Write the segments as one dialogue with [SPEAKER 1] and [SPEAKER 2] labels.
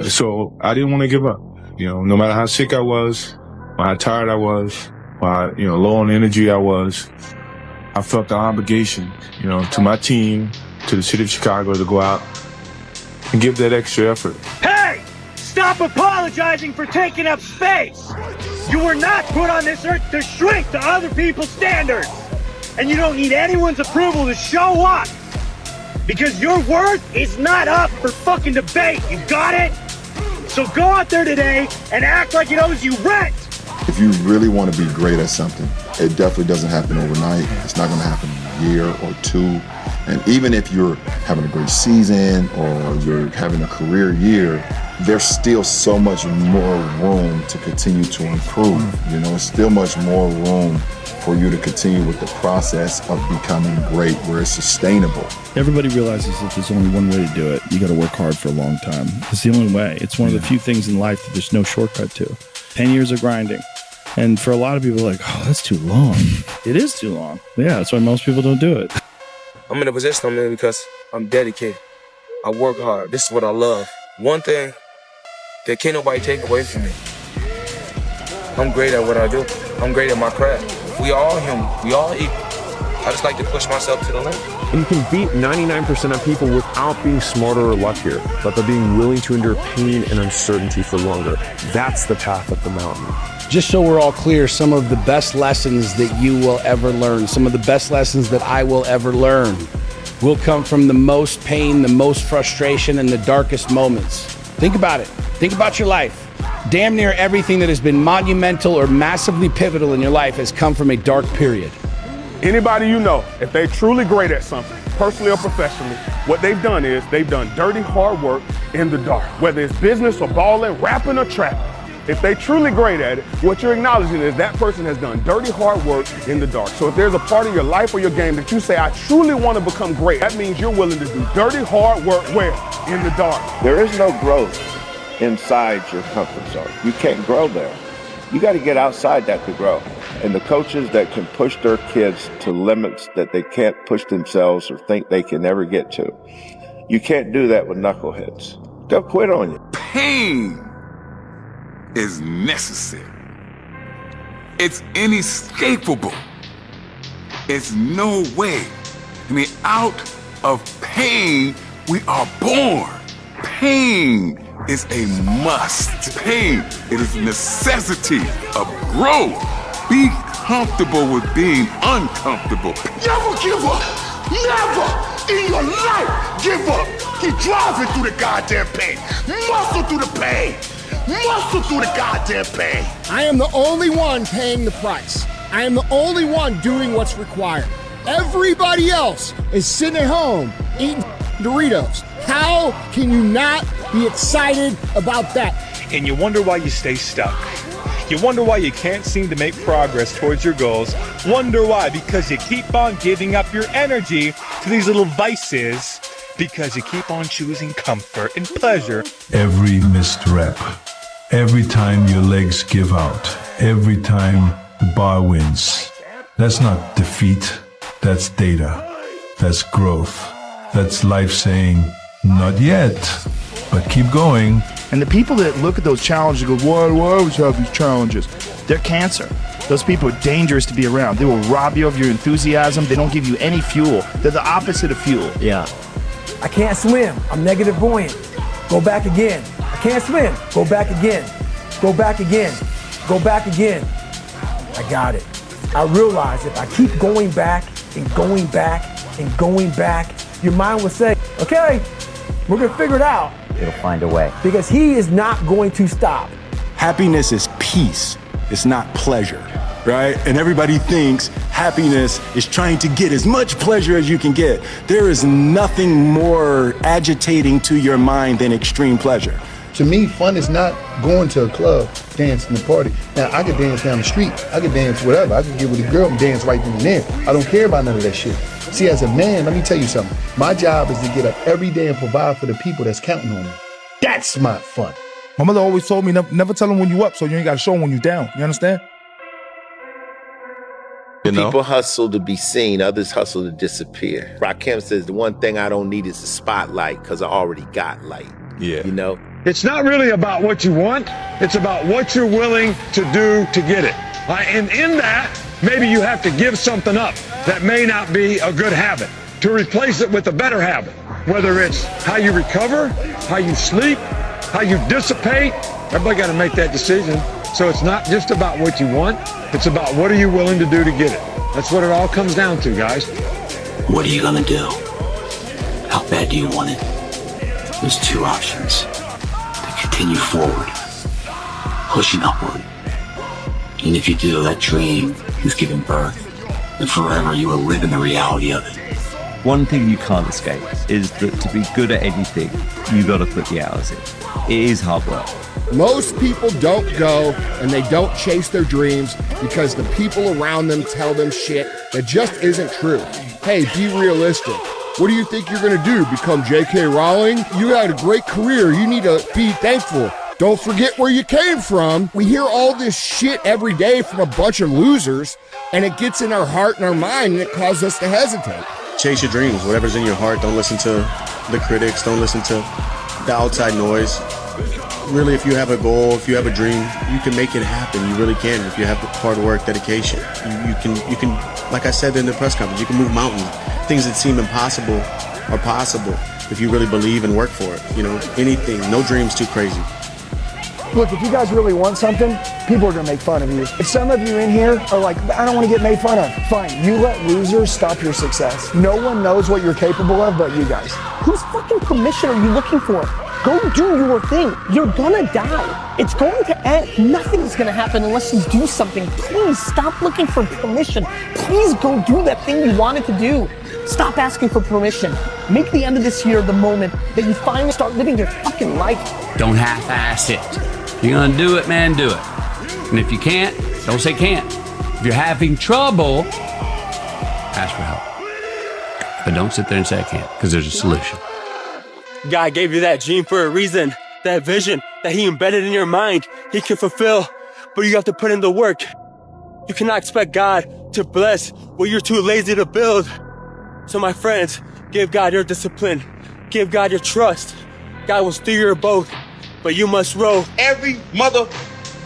[SPEAKER 1] So I didn't want to give up. No matter how sick I was, or how tired I was, or how, low on energy I was, I felt the obligation, to my team, to the city of Chicago, to go out and give that extra effort.
[SPEAKER 2] Hey! Stop apologizing for taking up space! You were not put on this earth to shrink to other people's standards! And you don't need anyone's approval to show up! Because your worth is not up for fucking debate, you got it? So go out there today and act like it owes you rent!
[SPEAKER 3] If you really want to be great at something, it definitely doesn't happen overnight. It's not going to happen in a year or two. And even if you're having a great season or you're having a career year, there's still so much more room to continue to improve. It's still much more room for you to continue with the process of becoming great where it's sustainable.
[SPEAKER 4] Everybody realizes that there's only one way to do it. You got to work hard for a long time. It's the only way. It's one of the few things in life that there's no shortcut to. 10 years of grinding. And for a lot of people, like, oh, that's too long. It is too long. Yeah, that's why most people don't do it.
[SPEAKER 5] I'm in the position I'm in because I'm dedicated. I work hard. This is what I love. One thing that can't nobody take away from me. I'm great at what I do. I'm great at my craft. We all human. We all equal. I just like to push myself to the limit.
[SPEAKER 6] And you can beat 99% of people without being smarter or luckier, but by being willing to endure pain and uncertainty for longer. That's the path up the mountain.
[SPEAKER 7] Just so we're all clear, some of the best lessons that you will ever learn, some of the best lessons that I will ever learn, will come from the most pain, the most frustration, and the darkest moments. Think about it. Think about your life. Damn near everything that has been monumental or massively pivotal in your life has come from a dark period.
[SPEAKER 8] Anybody you know, if they're truly great at something, personally or professionally, what they've done is they've done dirty, hard work in the dark. Whether it's business or balling, rapping or trapping. If they're truly great at it, what you're acknowledging is that person has done dirty, hard work in the dark. So if there's a part of your life or your game that you say, I truly want to become great, that means you're willing to do dirty, hard work where? In the dark.
[SPEAKER 9] There is no growth inside your comfort zone. You can't grow there. You got to get outside that to grow. And the coaches that can push their kids to limits that they can't push themselves or think they can never get to, you can't do that with knuckleheads. They'll quit on you.
[SPEAKER 10] Pain is necessary. It's inescapable. It's no way. Out of pain, we are born. Pain is a must. Pain, it is a necessity of growth. Be comfortable with being uncomfortable.
[SPEAKER 11] Never give up. Never in your life give up. Keep driving through the goddamn pain. Muscle through the pain. Muscle through the goddamn pain.
[SPEAKER 12] I am the only one paying the price. I am the only one doing what's required. Everybody else is sitting at home eating Doritos. How can you not be excited about that?
[SPEAKER 13] And you wonder why you stay stuck. You wonder why you can't seem to make progress towards your goals. Wonder why, because you keep on giving up your energy to these little vices, because you keep on choosing comfort and pleasure.
[SPEAKER 14] Every missed rep, every time your legs give out, every time the bar wins. That's not defeat, that's data, that's growth, that's life saying, not yet, but keep going.
[SPEAKER 15] And the people that look at those challenges and go, why do I always have these challenges? They're cancer. Those people are dangerous to be around. They will rob you of your enthusiasm. They don't give you any fuel. They're the opposite of fuel.
[SPEAKER 16] Yeah. I can't swim. I'm negative buoyant. Go back again. I can't swim. Go back again. Go back again. Go back again. I got it. I realize if I keep going back and going back and going back, your mind will say, okay, we're going to figure it out.
[SPEAKER 17] It'll find a way.
[SPEAKER 16] Because he is not going to stop.
[SPEAKER 18] Happiness is peace. It's not pleasure, right? And everybody thinks happiness is trying to get as much pleasure as you can get. There is nothing more agitating to your mind than extreme pleasure.
[SPEAKER 19] To me, fun is not going to a club, dancing the party. Now, I could dance down the street. I could dance whatever. I could get with a girl and dance right then and there. I don't care about none of that shit. See, as a man, let me tell you something. My job is to get up every day and provide for the people that's counting on me. That's my fun.
[SPEAKER 15] My mother always told me, never tell them when you up, so you ain't got to show them when you down. You understand?
[SPEAKER 9] People hustle to be seen, others hustle to disappear. Rakim says the one thing I don't need is the spotlight because I already got light.
[SPEAKER 18] Yeah.
[SPEAKER 9] You know?
[SPEAKER 2] It's not really about what you want. It's about what you're willing to do to get it. And in that, maybe you have to give something up that may not be a good habit to replace it with a better habit. Whether it's how you recover, how you sleep, how you dissipate, everybody got to make that decision. So it's not just about what you want. It's about what are you willing to do to get it. That's what it all comes down to, guys.
[SPEAKER 17] What are you gonna do? How bad do you want it? There's two options. To continue forward, pushing upward. And if you do, that dream is giving birth. And forever you will live in the reality of it.
[SPEAKER 20] One thing you can't escape is that to be good at anything, you gotta put the hours in. It is hard work.
[SPEAKER 12] Most people don't go and they don't chase their dreams because the people around them tell them shit that just isn't true. Hey, be realistic. What do you think you're gonna do? Become J.K. Rowling? You had a great career. You need to be thankful. Don't forget where you came from. We hear all this shit every day from a bunch of losers, and it gets in our heart and our mind, and it causes us to hesitate.
[SPEAKER 21] Chase your dreams. Whatever's in your heart. Don't listen to the critics. Don't listen to the outside noise. Really, if you have a goal, if you have a dream, you can make it happen. You really can. If you have hard work, dedication, you can, like I said in the press conference, you can move mountains. Things that seem impossible are possible if you really believe and work for it. You know, anything, no dream's too crazy.
[SPEAKER 16] Look, if you guys really want something, people are gonna make fun of you. If some of you in here are like, I don't wanna get made fun of, fine, you let losers stop your success. No one knows what you're capable of but you guys.
[SPEAKER 22] Whose fucking permission are you looking for? Go do your thing. You're gonna die. It's going to end. Nothing's gonna happen unless you do something. Please stop looking for permission. Please go do that thing you wanted to do. Stop asking for permission. Make the end of this year the moment that you finally start living your fucking life.
[SPEAKER 23] Don't half-ass it. If you're gonna do it, man, do it. And if you can't, don't say can't. If you're having trouble, ask for help. But don't sit there and say I can't, because there's a solution.
[SPEAKER 24] God gave you that dream for a reason, that vision that He embedded in your mind, He can fulfill, but you have to put in the work. You cannot expect God to bless what you're too lazy to build. So my friends, give God your discipline, give God your trust. God will steer your boat, but you must row.
[SPEAKER 25] Every mother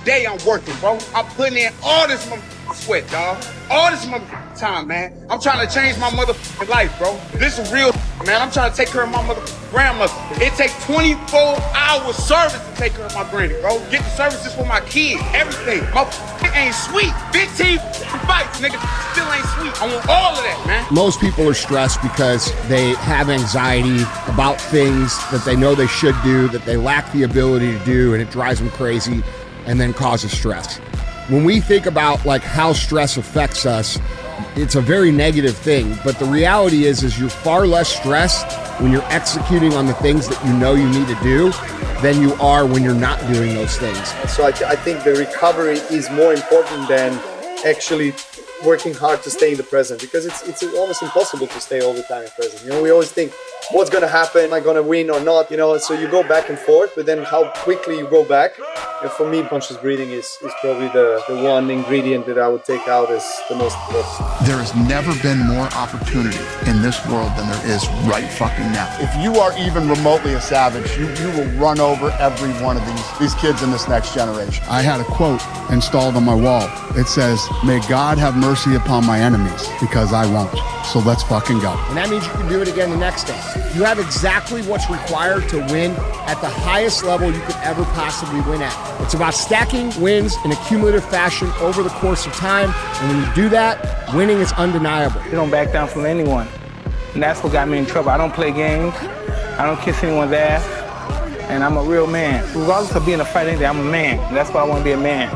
[SPEAKER 25] day I'm working, bro. I'm putting in all this sweat, dog. All this time, man. I'm trying to change my motherfucking life, bro. This is real, man. I'm trying to take care of my grandmother. It takes 24-hour service to take care of my granny, bro. Get the services for my kids, everything. My ain't sweet. 15 fights, nigga, still ain't sweet. I want all of that, man.
[SPEAKER 12] Most people are stressed because they have anxiety about things that they know they should do, that they lack the ability to do, and it drives them crazy and then causes stress. When we think about like how stress affects us, it's a very negative thing, but the reality is you're far less stressed when you're executing on the things that you know you need to do than you are when you're not doing those things.
[SPEAKER 26] So I think the recovery is more important than actually working hard to stay in the present, because it's almost impossible to stay all the time in present. You know, we always think, what's going to happen? Am I going to win or not? You know, so you go back and forth, but then how quickly you go back. And for me, conscious breathing is probably the one ingredient that I would take out as the most important.
[SPEAKER 11] There has never been more opportunity in this world than there is right fucking now.
[SPEAKER 27] If you are even remotely a savage, you will run over every one of these kids in this next generation.
[SPEAKER 28] I had a quote installed on my wall. It says, "May God have mercy upon my enemies, because I won't." So let's fucking go.
[SPEAKER 12] And that means you can do it again the next day. You have exactly what's required to win at the highest level you could ever possibly win at. It's about stacking wins in a cumulative fashion over the course of time. And when you do that, winning is undeniable.
[SPEAKER 29] You don't back down from anyone. And that's what got me in trouble. I don't play games. I don't kiss anyone's ass. And I'm a real man. Regardless of being a fighter, I'm a man. And that's why I want to be a man.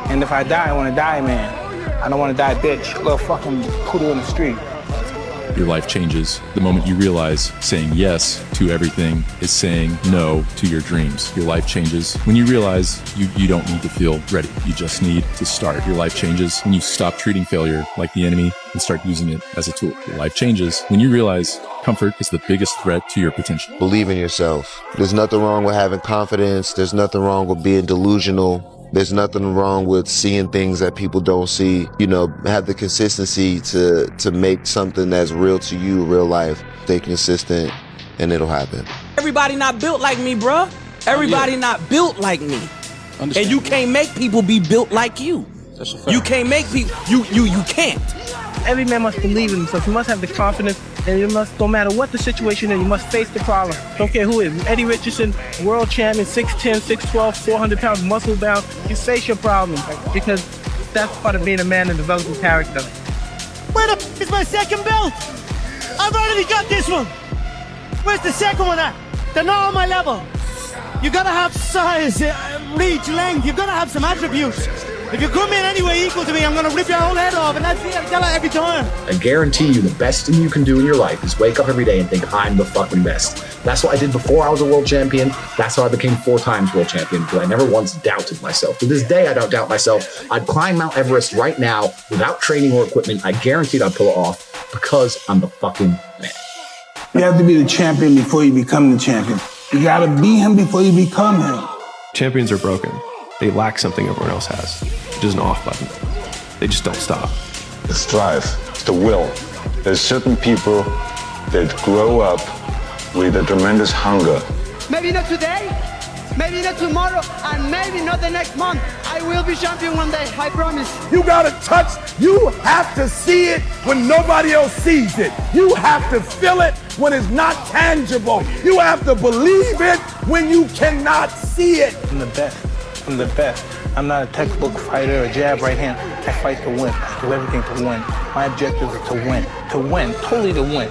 [SPEAKER 29] And if I die, I want to die, man. I don't want to die bitch. A little fucking poodle in the street.
[SPEAKER 30] Your life changes the moment you realize saying yes to everything is saying no to your dreams. Your life changes when you realize you don't need to feel ready. You just need to start. Your life changes when you stop treating failure like the enemy and start using it as a tool. Your life changes when you realize comfort is the biggest threat to your potential.
[SPEAKER 31] Believe in yourself. There's nothing wrong with having confidence. There's nothing wrong with being delusional. There's nothing wrong with seeing things that people don't see. You know, have the consistency to make something that's real to you, real life. Stay consistent, and it'll happen.
[SPEAKER 32] Everybody not built like me, bruh.
[SPEAKER 1] Everybody not built like me. And you can't make people be built like you.
[SPEAKER 3] That's a fact.
[SPEAKER 1] You can't make people, you can't.
[SPEAKER 29] Every man must believe in himself. You must have the confidence, and you must, no matter what the situation is, you must face the problem. Don't care who it is. Eddie Richardson, world champion, 6'10", 6'12", 400 pounds, muscle bound. You face your problems because that's part of being a man and developing character.
[SPEAKER 2] Where the f is my second belt? I've already got this one. Where's the second one at? They're not on my level. You gotta have size, reach, length. You gotta have some attributes. If you come in any way equal to me, I'm gonna rip your whole head off, and that's it. I tell her every time.
[SPEAKER 4] I guarantee you the best thing you can do in your life is wake up every day and think, I'm the fucking best. That's what I did before I was a world champion. That's how I became 4 times world champion, because I never once doubted myself. To this day, I don't doubt myself. I'd climb Mount Everest right now without training or equipment. I guaranteed I'd pull it off because I'm the fucking man.
[SPEAKER 5] You have to be the champion before you become the champion. You gotta be him before you become him.
[SPEAKER 6] Champions are broken. They lack something everyone else has. Just an off button. They just don't stop.
[SPEAKER 7] It's drive. It's the will. There's certain people that grow up with a tremendous hunger.
[SPEAKER 2] Maybe not today, maybe not tomorrow, and maybe not the next month. I will be champion one day, I promise.
[SPEAKER 11] You gotta touch, you have to see it when nobody else sees it. You have to feel it when it's not tangible. You have to believe it when you cannot see it.
[SPEAKER 29] I'm the best. I'm the best. I'm not a textbook fighter or jab right hand. I fight to win. I do everything to win. My objective is to win. To win. Totally to win.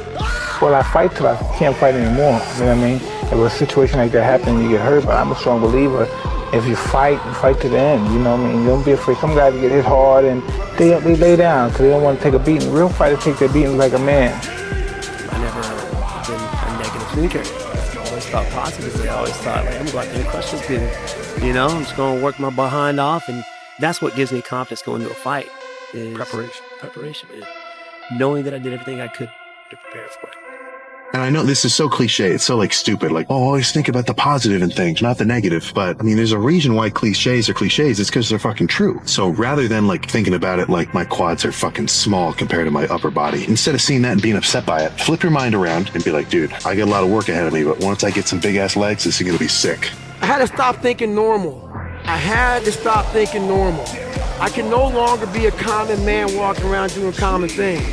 [SPEAKER 29] Well, I fight till I can't fight anymore. You know what I mean? If a situation like that happens, you get hurt, but I'm a strong believer. If you fight to the end. You know what I mean? You don't be afraid. Some guys get hit hard and they lay down because they don't want to take a beating. Real fighters take their beatings like a man.
[SPEAKER 8] I never been a negative thinker. I always thought positively. I always thought, like, I'm going to crush this dude. You know, I'm just going to work my behind off, and that's what gives me confidence going into a fight. Is preparation, man. Knowing that I did everything I could to prepare for it.
[SPEAKER 10] And I know this is so cliche. It's so like stupid. Like, oh, always think about the positive in things, not the negative. But I mean, there's a reason why cliches are cliches. It's because they're fucking true. So rather than like thinking about it like my quads are fucking small compared to my upper body, instead of seeing that and being upset by it, flip your mind around and be like, dude, I got a lot of work ahead of me, but once I get some big ass legs, this is going to be sick.
[SPEAKER 2] I had to stop thinking normal. I can no longer be a common man walking around doing common things.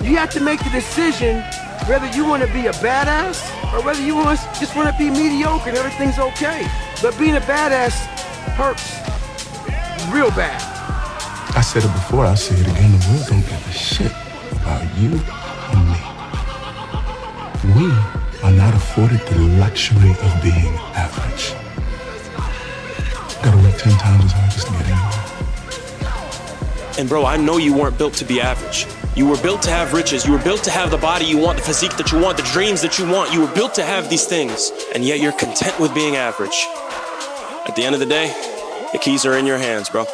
[SPEAKER 2] You have to make the decision whether you want to be a badass or whether you just want to be mediocre and everything's okay. But being a badass hurts real bad.
[SPEAKER 5] I said it before, I'll say it again. The world don't give a shit about you and me. We are not afforded the luxury of being average. Gotta work 10 times as hard just to get anywhere.
[SPEAKER 24] And bro, I know you weren't built to be average. You were built to have riches. You were built to have the body you want, the physique that you want, the dreams that you want. You were built to have these things, and yet you're content with being average. At the end of the day, the keys are in your hands, bro.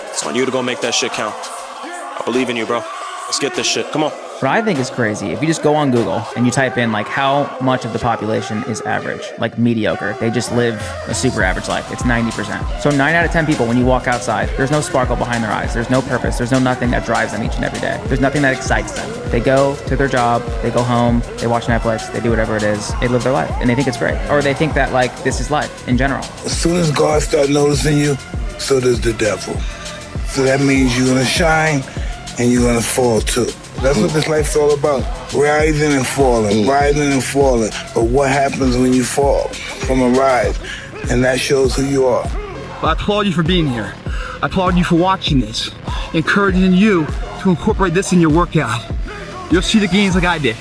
[SPEAKER 24] It's on you to go make that shit count. I believe in you, bro. Let's get this shit. Come on.
[SPEAKER 13] What I think is crazy, if you just go on Google and you type in like how much of the population is average, like mediocre, they just live a super average life. It's 90%. So 9 out of 10 people, when you walk outside, there's no sparkle behind their eyes. There's no purpose. There's no nothing that drives them each and every day. There's nothing that excites them. They go to their job, they go home, they watch Netflix, they do whatever it is, they live their life, and they think it's great. Or they think that like this is life in general.
[SPEAKER 5] As soon as God starts noticing you, so does the devil. So that means you're gonna shine and you're gonna fall too. That's what this life's all about. Rising and falling, rising and falling. But what happens when you fall from a rise? And that shows who you are.
[SPEAKER 14] I applaud you for being here. I applaud you for watching this, encouraging you to incorporate this in your workout. You'll see the gains like I did,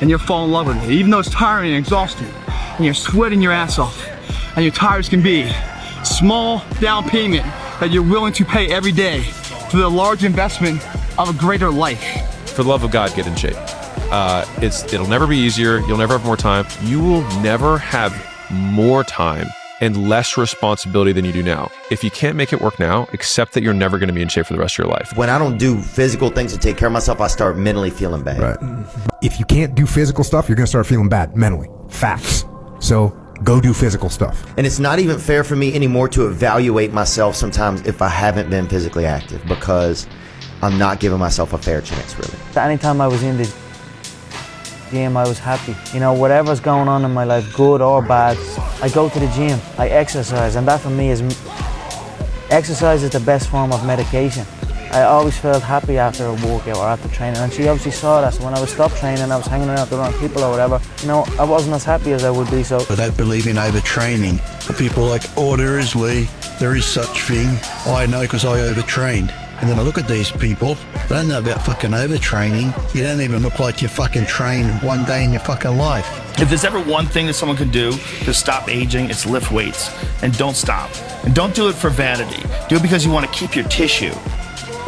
[SPEAKER 14] and you'll fall in love with it. Even though it's tiring and exhausting, and you're sweating your ass off, and you're tired as can be, small down payment that you're willing to pay every day for the large investment of a greater life.
[SPEAKER 30] For the love of God, get in shape. It'll never be easier. You'll never have more time. You will never have more time and less responsibility than you do now. If you can't make it work now, accept that you're never going to be in shape for the rest of your life.
[SPEAKER 19] When I don't do physical things to take care of myself, I start mentally feeling bad.
[SPEAKER 32] Right. If you can't do physical stuff, you're going to start feeling bad mentally. Facts. So go do physical stuff.
[SPEAKER 19] And it's not even fair for me anymore to evaluate myself sometimes if I haven't been physically active, because I'm not giving myself a fair chance, really.
[SPEAKER 33] Anytime I was in the
[SPEAKER 3] gym, I was happy. You know, whatever's going on in my life, good or bad, I go to the gym, I exercise, and that for me is, exercise is the best form of medication. I always felt happy after a workout or after training, and she obviously saw that. So when I was stopped training, I was hanging around with the wrong people or whatever, you know, I wasn't as happy as I would be. So
[SPEAKER 9] I don't believe in overtraining. People like, oh, there is such thing. Oh, I know because I overtrained. And then I look at these people, they don't know about fucking overtraining. You don't even look like you fucking trained one day in your fucking life.
[SPEAKER 15] If there's ever one thing that someone can do to stop aging, it's lift weights. And don't stop. And don't do it for vanity. Do it because you want to keep your tissue.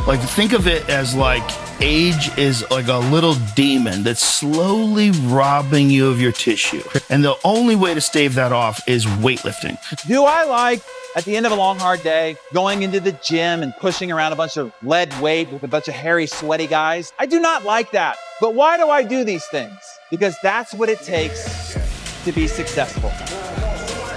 [SPEAKER 15] Like, think of it as like age is like a little demon that's slowly robbing you of your tissue. And the only way to stave that off is weightlifting.
[SPEAKER 16] Do I like, at the end of a long, hard day, going into the gym and pushing around a bunch of lead weight with a bunch of hairy, sweaty guys? I do not like that. But why do I do these things? Because that's what it takes to be successful.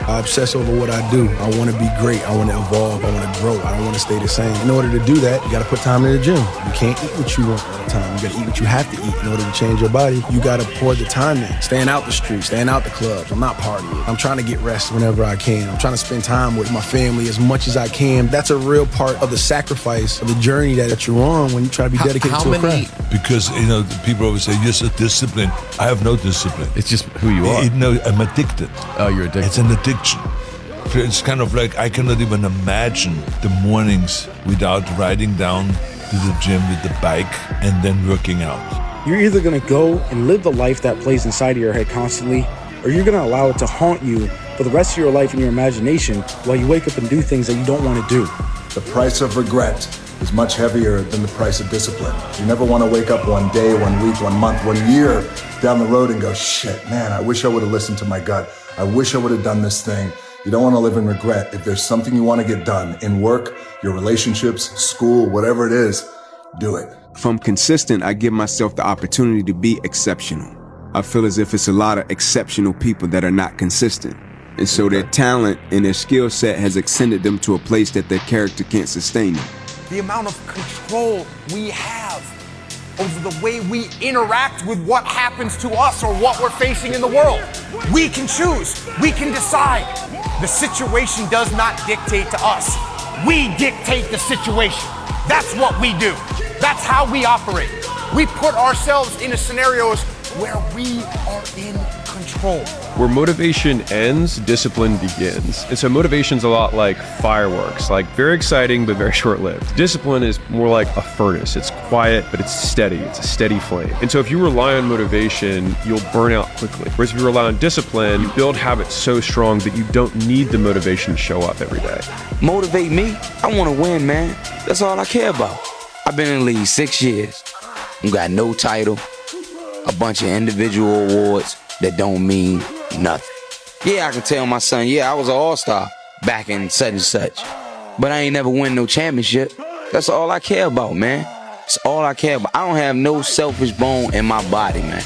[SPEAKER 17] I obsess over what I do. I want to be great. I want to evolve. I want to grow. I don't want to stay the same. In order to do that, you got to put time in the gym. You can't eat what you want all the time. You got to eat what you have to eat in order to change your body. You got to pour the time in. Staying out the streets, staying out the clubs. I'm not partying. I'm trying to get rest whenever I can. I'm trying to spend time with my family as much as I can. That's a real part of the sacrifice of the journey that you're on when you try to be dedicated to a craft.
[SPEAKER 18] Because, you know, people always say, yes, a discipline. I have no discipline.
[SPEAKER 6] It's just who you are.
[SPEAKER 18] No, I'm addicted.
[SPEAKER 6] Oh, you're addicted.
[SPEAKER 18] It's an addiction. It's kind of like I cannot even imagine the mornings without riding down to the gym with the bike and then working out.
[SPEAKER 20] You're either going to go and live the life that plays inside of your head constantly, or you're going to allow it to haunt you for the rest of your life in your imagination while you wake up and do things that you don't want to do.
[SPEAKER 21] The price of regret is much heavier than the price of discipline. You never want to wake up one day, 1 week, 1 month, 1 year down the road and go, shit, man, I wish I would have listened to my gut. I wish I would have done this thing. You don't want to live in regret. If there's something you want to get done in work, your relationships, school, whatever it is, do it.
[SPEAKER 22] If I'm consistent, I give myself the opportunity to be exceptional. I feel as if it's a lot of exceptional people that are not consistent. And so their talent and their skill set has extended them to a place that their character can't sustain them.
[SPEAKER 23] The amount of control we have over the way we interact with what happens to us or what we're facing in the world. We can choose. We can decide. The situation does not dictate to us. We dictate the situation. That's what we do. That's how we operate. We put ourselves into scenarios where we are in control.
[SPEAKER 6] Where motivation ends, discipline begins. And so motivation's a lot like fireworks, like very exciting, but very short-lived. Discipline is more like a furnace. It's quiet, but it's steady. It's a steady flame. And so if you rely on motivation, you'll burn out quickly. Whereas if you rely on discipline, you build habits so strong that you don't need the motivation to show up every day.
[SPEAKER 25] Motivate me? I want to win, man. That's all I care about. I've been in the league 6 years. I got no title, a bunch of individual awards that don't mean nothing. Yeah, I can tell my son, yeah, I was an all-star back in such and such, but I ain't never win no championship. That's all I care about, man. That's all I care about. I don't have no selfish bone in my body, man.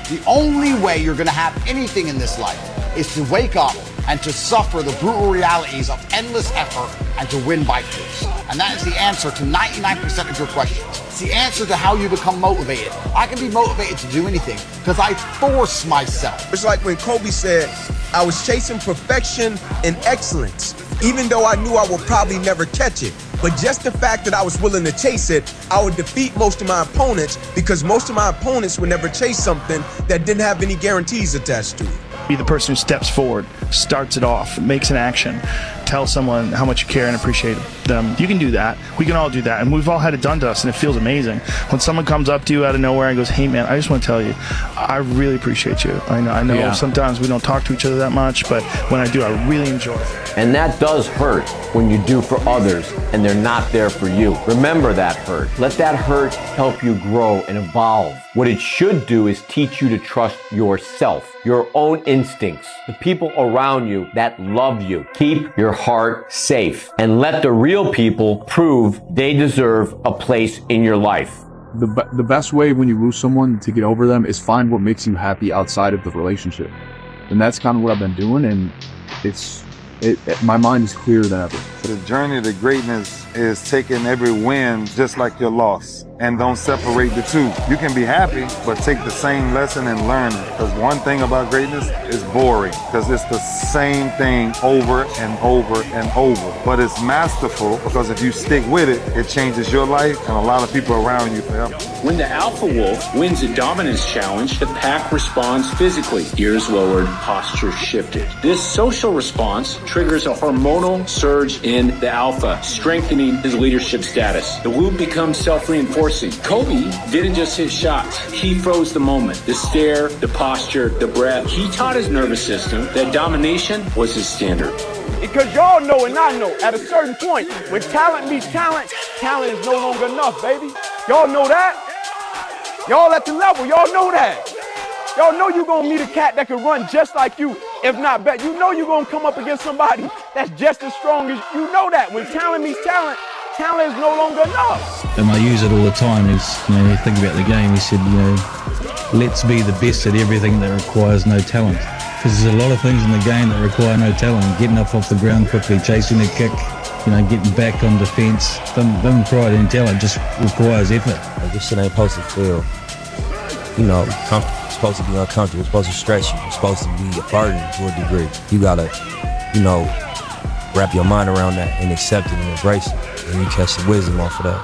[SPEAKER 26] The only way you're gonna have anything in this life is to wake up and to suffer the brutal realities of endless effort and to win by force. And that is the answer to 99% of your questions. It's the answer to how you become motivated. I can be motivated to do anything because I force myself.
[SPEAKER 11] It's like when Kobe said, I was chasing perfection and excellence, even though I knew I would probably never catch it. But just the fact that I was willing to chase it, I would defeat most of my opponents because most of my opponents would never chase something that didn't have any guarantees attached to it.
[SPEAKER 14] Be the person who steps forward, starts it off, makes an action, tells someone how much you care and appreciate them. You can do that. We can all do that. And we've all had it done to us, and it feels amazing. When someone comes up to you out of nowhere and goes, hey, man, I just want to tell you, I really appreciate you. I know sometimes we don't talk to each other that much, but when I do, I really enjoy it.
[SPEAKER 33] And that does hurt when you do for others and they're not there for you. Remember that hurt. Let that hurt help you grow and evolve. What it should do is teach you to trust yourself, your own instincts, the people around you that love you. Keep your heart safe and let the real people prove they deserve a place in your life.
[SPEAKER 34] The best way when you lose someone to get over them is find what makes you happy outside of the relationship. And that's kind of what I've been doing, and my mind is clearer than ever.
[SPEAKER 5] The journey to greatness is taking every win just like your loss
[SPEAKER 21] and don't separate the two. You can be happy, but take the same lesson and learn it. Because one thing about greatness is boring, because it's the same thing over and over and over. But it's masterful, because if you stick with it, it changes your life and a lot of people around you forever.
[SPEAKER 1] When the alpha wolf wins a dominance challenge, the pack responds physically. Ears lowered, posture shifted. This social response triggers a hormonal surge in the alpha, strengthening his leadership status. The loop becomes self-reinforcing. Kobe didn't just hit shots. He froze the moment. The stare, the posture, the breath. He taught his nervous system that domination was his standard.
[SPEAKER 11] Because y'all know and I know, at a certain point, when talent meets talent, talent is no longer enough, baby. Y'all know that? Y'all at the level, y'all know that. Y'all know you're gonna meet a cat that can run just like you, if not better. You know you're gonna come up against somebody that's just as strong as you. You know that. When talent meets talent, talent is no longer enough.
[SPEAKER 2] And I use it all the time is, you think about the game, he said, let's be the best at everything that requires no talent. Because there's a lot of things in the game that require no talent. Getting up off the ground quickly, chasing a kick, getting back on defense. Doesn't require any talent, just requires effort.
[SPEAKER 4] This shit ain't supposed to feel, comfortable. It's supposed to be uncomfortable. It's supposed to stretch you. It's supposed to be a burden to a degree. You gotta, wrap your mind around that and accept it and embrace it. And you catch the wisdom off of that.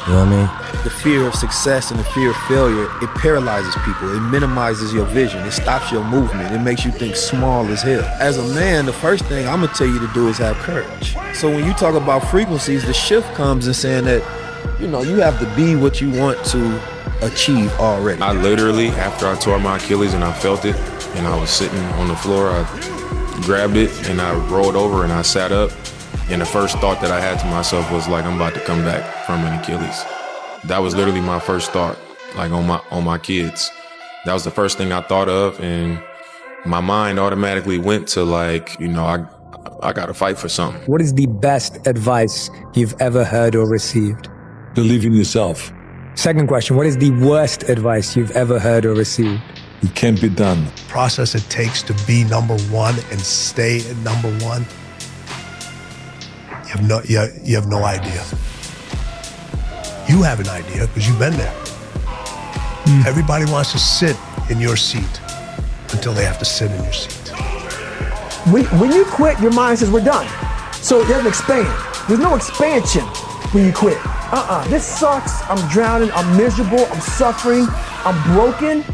[SPEAKER 4] You know what I mean?
[SPEAKER 17] The fear of success and the fear of failure, it paralyzes people. It minimizes your vision. It stops your movement. It makes you think small as hell. As a man, the first thing I'm gonna tell you to do is have courage. So when you talk about frequencies, the shift comes in saying that, you have to be what you want to achieve already.
[SPEAKER 7] I literally, after I tore my Achilles and I felt it, and I was sitting on the floor, I grabbed it and I rolled over and I sat up. And the first thought that I had to myself was like, I'm about to come back from an Achilles. That was literally my first thought, like on my kids. That was the first thing I thought of, and my mind automatically went to like, I gotta fight for something.
[SPEAKER 8] What is the best advice you've ever heard or received?
[SPEAKER 18] Believe in yourself.
[SPEAKER 8] Second question, what is the worst advice you've ever heard or received?
[SPEAKER 18] It can't be done.
[SPEAKER 10] Process it takes to be number one and stay at number one. You have no idea. You have an idea because you've been there. Everybody wants to sit in your seat until they have to sit in your seat.
[SPEAKER 12] When you quit, your mind says we're done. So it doesn't expand. There's no expansion when you quit. This sucks. I'm drowning. I'm miserable. I'm suffering. I'm broken.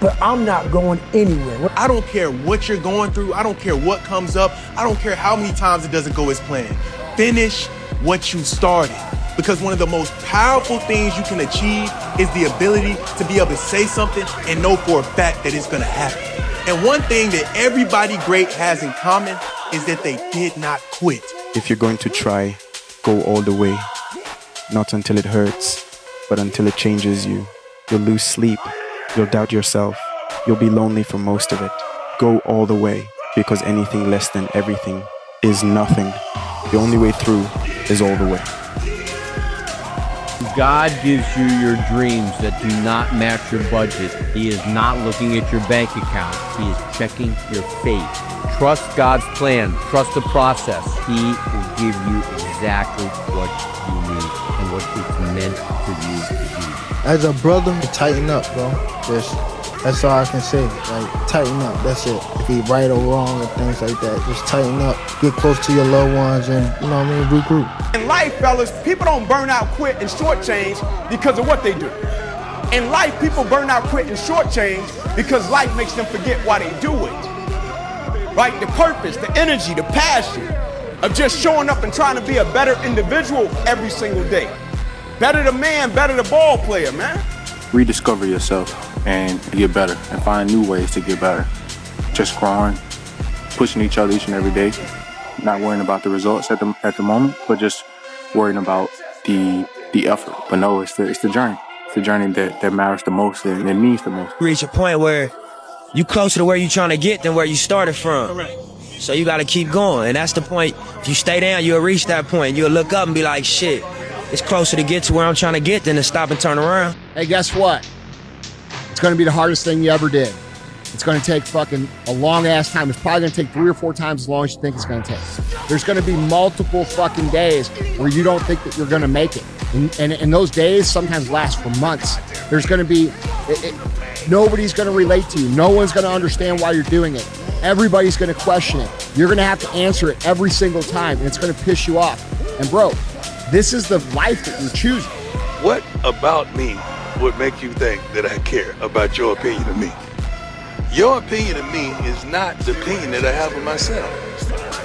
[SPEAKER 12] But I'm not going anywhere.
[SPEAKER 11] I don't care what you're going through. I don't care what comes up. I don't care how many times it doesn't go as planned. Finish what you started. Because one of the most powerful things you can achieve is the ability to be able to say something and know for a fact that it's gonna happen. And one thing that everybody great has in common is that they did not quit.
[SPEAKER 13] If you're going to try, go all the way. Not until it hurts, but until it changes you. You'll lose sleep. You'll doubt yourself. You'll be lonely for most of it. Go all the way, because anything less than everything is nothing. The only way through is all the way.
[SPEAKER 33] God gives you your dreams that do not match your budget. He is not looking at your bank account. He is checking your faith. Trust God's plan. Trust the process. He will give you exactly what you need and what it's meant for you to do.
[SPEAKER 24] As a brother, tighten up, bro. That's all I can say. Like, tighten up. That's it. If he right or wrong and things like that, just tighten up. Get close to your loved ones and, regroup.
[SPEAKER 11] In life, fellas, people don't burn out, quit, and shortchange because of what they do. In life, people burn out, quit, and shortchange because life makes them forget why they do it. Right? The purpose, the energy, the passion of just showing up and trying to be a better individual every single day. Better the man, better the ball player, man.
[SPEAKER 13] Rediscover yourself and get better and find new ways to get better. Just growing, pushing each other each and every day, not worrying about the results at the moment, but just worrying about the effort. But no, it's the journey. It's the journey that matters the most and it means the most.
[SPEAKER 27] Reach a point where you closer to where you're trying to get than where you started from. Correct. So you got to keep going, and that's the point. If you stay down, you'll reach that point. You'll look up and be like, shit, it's closer to get to where I'm trying to get than to stop and turn around.
[SPEAKER 28] Hey, guess what? It's going to be the hardest thing you ever did. It's going to take fucking a long ass time. It's probably going to take 3 or 4 times as long as you think it's going to take. There's going to be multiple fucking days where you don't think that you're going to make it. And those days sometimes last for months. There's going to be, nobody's going to relate to you. No one's going to understand why you're doing it. Everybody's going to question it. You're going to have to answer it every single time, and it's going to piss you off. And bro, this is the life that you're choosing.
[SPEAKER 3] What about me would make you think that I care about your opinion of me? Your opinion of me is not the opinion that I have of myself.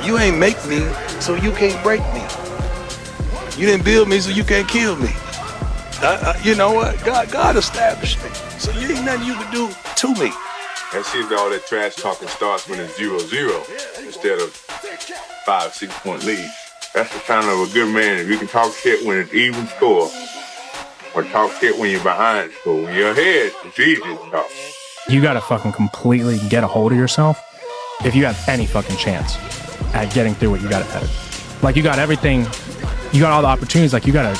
[SPEAKER 3] You ain't make me, so you can't break me. You didn't build me, so you can't kill me. You know what? God established me, so you ain't nothing you can do to me.
[SPEAKER 6] That seems all that trash talking starts when it's 0-0 instead of 5-6 point lead. That's the sign of a good man. If you can talk shit when it's even score, or talk shit when you're behind score. When you're ahead, it's easy to talk.
[SPEAKER 9] You gotta fucking completely get a hold of yourself if you have any fucking chance at getting through what you got ahead. Like, you got everything, you got all the opportunities, like, you gotta,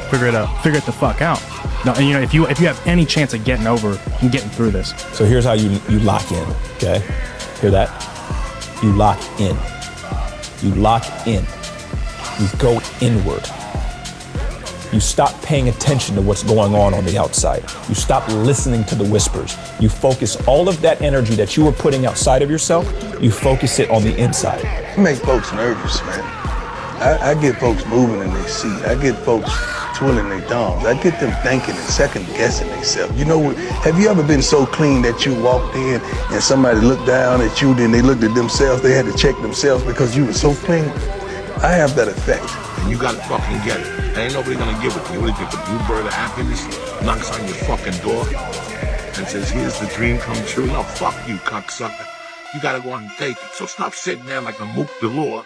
[SPEAKER 9] figure it the fuck out. No, and if you have any chance of getting over and getting through this.
[SPEAKER 15] So here's how you lock in, okay? Hear that? You lock in. You lock in. You go inward. You stop paying attention to what's going on the outside. You stop listening to the whispers. You focus all of that energy that you were putting outside of yourself, you focus it on the inside.
[SPEAKER 21] You make folks nervous, man. I get folks moving in their seat. I get folks twirling their thumbs. I get them thinking and second guessing themselves. You know, have you ever been so clean that you walked in and somebody looked down at you, then they looked at themselves, they had to check themselves because you were so clean? I have that effect.
[SPEAKER 16] And you gotta fucking get it. Ain't nobody gonna give it to you. What do you think, the bluebird of happiness knocks on your fucking door and says, here's the dream come true? No, fuck you, cocksucker. You gotta go out and take it. So stop sitting there like a mook galore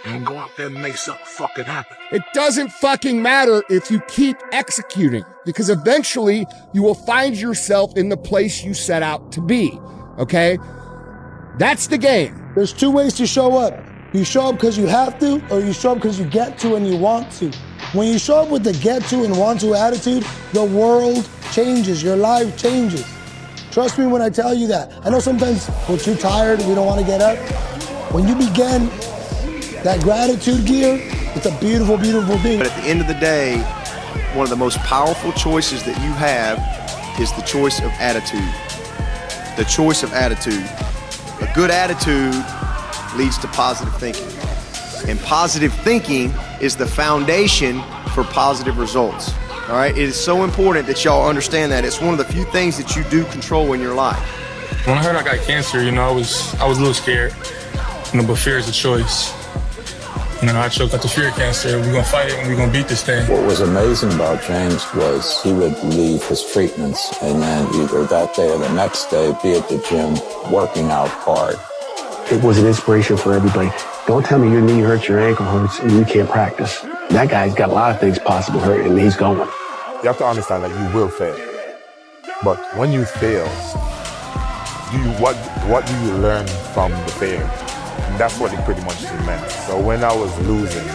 [SPEAKER 16] and go out there and make something fucking happen.
[SPEAKER 28] It doesn't fucking matter if you keep executing, because eventually you will find yourself in the place you set out to be, okay? That's the game.
[SPEAKER 12] There's two ways to show up. You show up because you have to, or you show up because you get to and you want to. When you show up with the get to and want to attitude, the world changes, your life changes. Trust me when I tell you that. I know sometimes we're too tired, we don't want to get up. When you begin that gratitude gear, it's a beautiful, beautiful thing.
[SPEAKER 19] But at the end of the day, one of the most powerful choices that you have is the choice of attitude. The choice of attitude. A good attitude leads to positive thinking. And positive thinking is the foundation for positive results. All right, it is so important that y'all understand that. It's one of the few things that you do control in your life.
[SPEAKER 20] When I heard I got cancer, I was a little scared. But fear is a choice. I choked out the fear of cancer. We're gonna fight it and we're gonna beat this thing.
[SPEAKER 22] What was amazing about James was he would leave his treatments and then either that day or the next day be at the gym working out hard.
[SPEAKER 23] It was an inspiration for everybody. Don't tell me your knee hurts, your ankle hurts, and you can't practice. That guy's got a lot of things possible hurt, and he's going.
[SPEAKER 25] You have to understand that you will fail. But when you fail, what do you learn from the failure? And that's what it pretty much meant. So when I was losing,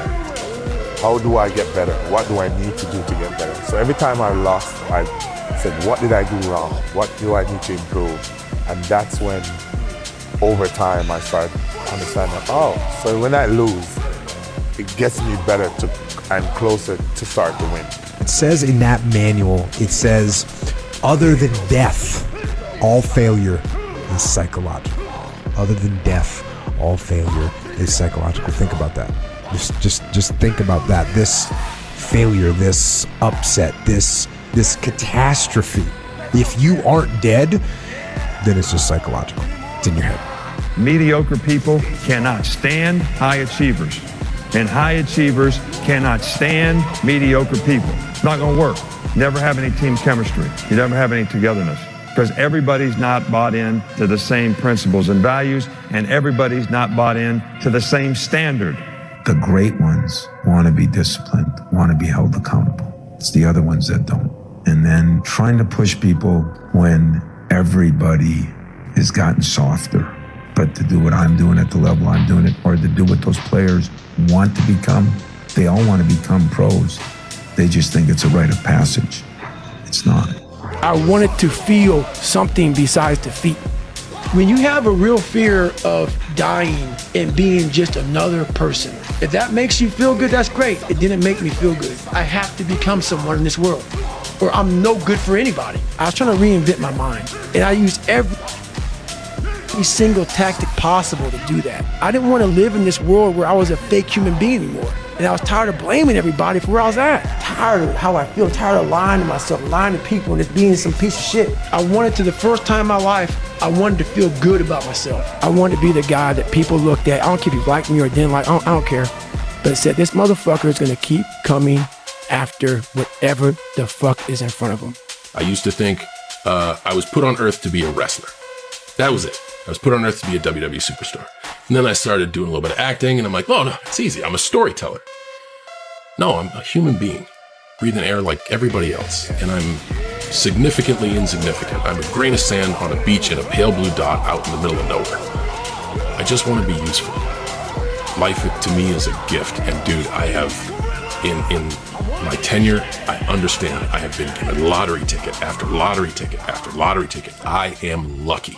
[SPEAKER 25] how do I get better? What do I need to do to get better? So every time I lost, I said, what did I do wrong? What do I need to improve? And that's when, over time, I started understanding, so when I lose, it gets me better and closer to start to win.
[SPEAKER 29] It says in that manual, it says, other than death, all failure is psychological. Other than death, all failure is psychological. Think about that. Just think about that. This failure, this upset, this catastrophe. If you aren't dead, then it's just psychological. It's in your head.
[SPEAKER 30] Mediocre people cannot stand high achievers, and high achievers cannot stand mediocre people. It's not going to work. Never have any team chemistry. You never have any togetherness, because everybody's not bought in to the same principles and values, and everybody's not bought in to the same standard.
[SPEAKER 31] The great ones want to be disciplined, want to be held accountable. It's the other ones that don't. And then trying to push people when everybody has gotten softer. But to do what I'm doing at the level I'm doing it, or to do what those players want to become, they all want to become pros. They just think it's a rite of passage. It's not.
[SPEAKER 32] I wanted to feel something besides defeat.
[SPEAKER 12] When you have a real fear of dying and being just another person, if that makes you feel good, that's great. It didn't make me feel good. I have to become someone in this world, or I'm no good for anybody. I was trying to reinvent my mind, and I used every single tactic possible to do that. I didn't want to live in this world where I was a fake human being anymore. And I was tired of blaming everybody for where I was at. Tired of how I feel, tired of lying to myself, lying to people, and just being some piece of shit. I wanted to, the first time in my life, I wanted to feel good about myself. I wanted to be the guy that people looked at. I don't care if you liked me or didn't like, I don't care. But it said, this motherfucker is gonna keep coming after whatever the fuck is in front of him.
[SPEAKER 1] I used to think I was put on earth to be a wrestler. That was it. I was put on earth to be a WWE superstar. And then I started doing a little bit of acting, and I'm like, oh no, it's easy. I'm a storyteller. No, I'm a human being, breathing air like everybody else. And I'm significantly insignificant. I'm a grain of sand on a beach in a pale blue dot out in the middle of nowhere. I just want to be useful. Life to me is a gift. And dude, I have, in my tenure, I understand I have been given lottery ticket after lottery ticket after lottery ticket. I am lucky.